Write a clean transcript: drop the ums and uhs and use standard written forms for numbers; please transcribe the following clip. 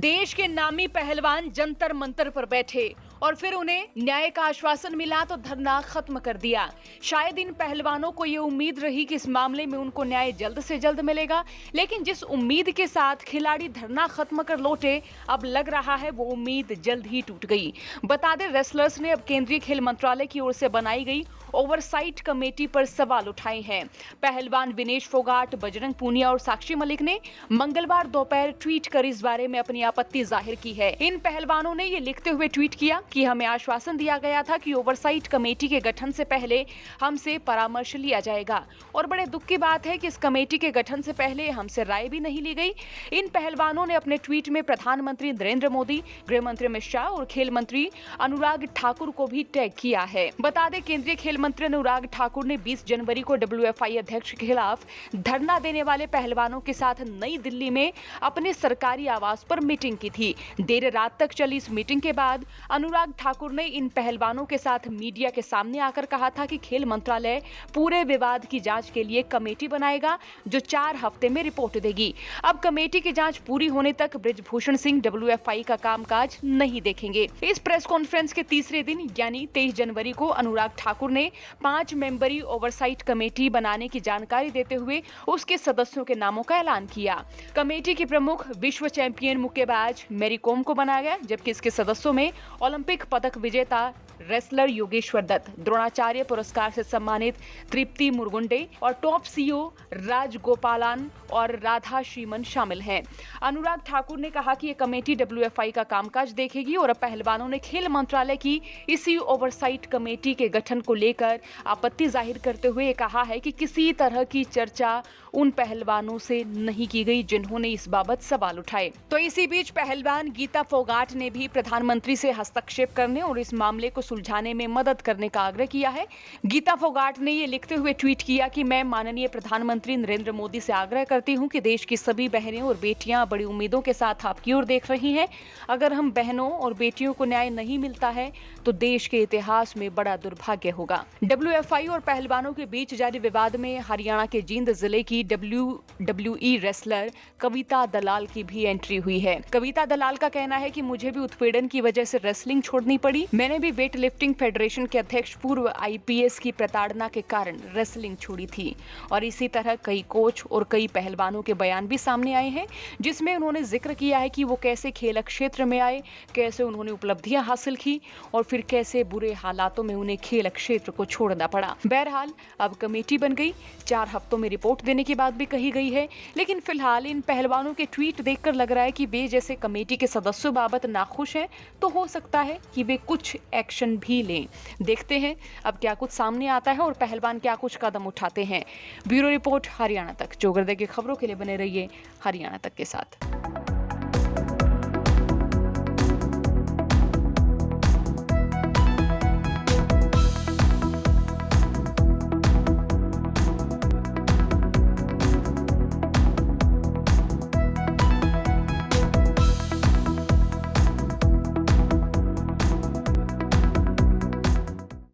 देश के नामी पहलवान जंतर मंतर पर बैठे और फिर उन्हें न्याय का आश्वासन मिला तो धरना खत्म कर दिया। शायद इन पहलवानों को ये उम्मीद रही कि इस मामले में उनको न्याय जल्द से जल्द मिलेगा, लेकिन जिस उम्मीद के साथ खिलाड़ी धरना खत्म कर लौटे, अब लग रहा है वो उम्मीद जल्द ही टूट गई। बता दें, रेसलर्स ने अब केंद्रीय खेल मंत्रालय की ओर से बनाई गई ओवरसाइट कमेटी पर सवाल उठाए हैं। पहलवान विनेश फोगाट, बजरंग पूनिया और साक्षी मलिक ने मंगलवार दोपहर ट्वीट कर इस बारे में अपनी आपत्ति जाहिर की है। इन पहलवानों ने ये लिखते हुए ट्वीट किया कि हमें आश्वासन दिया गया था कि ओवरसाइट कमेटी के गठन से पहले हमसे परामर्श लिया जाएगा और बड़े दुख की बात है कि इस कमेटी के गठन से पहले हमसे राय भी नहीं ली गई। इन पहलवानों ने अपने ट्वीट में प्रधानमंत्री नरेंद्र मोदी, गृह मंत्री अमित शाह और खेल मंत्री अनुराग ठाकुर को भी टैग किया है। बता दें, केंद्रीय खेल मंत्री अनुराग ठाकुर ने 20 जनवरी को WFI अध्यक्ष के खिलाफ धरना देने वाले पहलवानों के साथ नई दिल्ली में अपने सरकारी आवास पर मीटिंग की थी। देर रात तक चली इस मीटिंग के बाद अनुराग ठाकुर ने इन पहलवानों के साथ मीडिया के सामने आकर कहा था कि खेल मंत्रालय पूरे विवाद की जांच के लिए कमेटी बनाएगा जो 4 हफ्ते में रिपोर्ट देगी। अब कमेटी की जांच पूरी होने तक बृजभूषण सिंह WFI का कामकाज नहीं देखेंगे। इस प्रेस कॉन्फ्रेंस के तीसरे दिन यानी 23 जनवरी को अनुराग ठाकुर ने 5 मेंबरी ओवरसाइट कमेटी बनाने की जानकारी देते हुए उसके सदस्यों के नामों का ऐलान किया। कमेटी के प्रमुख विश्व चैंपियन मुक्केबाज मैरी कॉम को बनाया गया, जबकि इसके सदस्यों में ओलंपिक पदक विजेता रेसलर योगेश्वर दत्त, द्रोणाचार्य पुरस्कार से सम्मानित तृप्ति मुरगुंडे और टॉप CEO राजगोपालन और राधा श्रीमन शामिल हैं। अनुराग ठाकुर ने कहा कि ये कमेटी WFI का कामकाज देखेगी और अब पहलवानों ने खेल मंत्रालय की इसी ओवरसाइट कमेटी के गठन को लेकर आपत्ति जाहिर करते हुए कहा है कि किसी तरह की चर्चा उन पहलवानों से नहीं की गई जिन्होंने इस बाबत सवाल उठाए। तो इसी बीच पहलवान गीता फोगाट ने भी प्रधानमंत्री से हस्तक्षेप करने और इस मामले को सुलझाने में मदद करने का आग्रह किया है। गीता फोगाट ने ये लिखते हुए ट्वीट किया कि मैं माननीय प्रधानमंत्री नरेंद्र मोदी से आग्रह करती हूं कि देश की सभी बहनें और बेटियां बड़ी उम्मीदों के साथ आपकी ओर देख रही हैं। अगर हम बहनों और बेटियों को न्याय नहीं मिलता है तो देश के इतिहास में बड़ा दुर्भाग्य होगा। WFI और पहलवानों के बीच जारी विवाद में हरियाणा के जींद जिले की WWE रेसलर कविता दलाल की भी एंट्री हुई है। कविता दलाल का कहना है कि मुझे भी उत्पीड़न की वजह से रेसलिंग छोड़नी पड़ी। मैंने भी वेट लिफ्टिंग फेडरेशन के अध्यक्ष पूर्व IPS की प्रताड़ना के कारण रेसलिंग छोड़ी थी। और इसी तरह कई कोच और कई पहलवानों के बयान भी सामने आए हैं, जिसमें उन्होंने जिक्र किया है कि वो कैसे खेल क्षेत्र में आए, कैसे उन्होंने उपलब्धियां हासिल की और फिर कैसे बुरे हालातों में उन्हें खेल क्षेत्र को छोड़ना पड़ा। बहरहाल अब कमेटी बन गई, 4 हफ्तों में रिपोर्ट देने की बात भी कही गई है, लेकिन फिलहाल इन पहलवानों के ट्वीट देखकर लग रहा है कि वे जैसे कमेटी के सदस्यों बाबत नाखुश हैं, तो हो सकता है कि वे कुछ एक्शन भी लें। देखते हैं अब क्या कुछ सामने आता है और पहलवान क्या कुछ कदम उठाते हैं। ब्यूरो रिपोर्ट हरियाणा तक। चौगरदे की खबरों के लिए बने रहिए हरियाणा तक के साथ।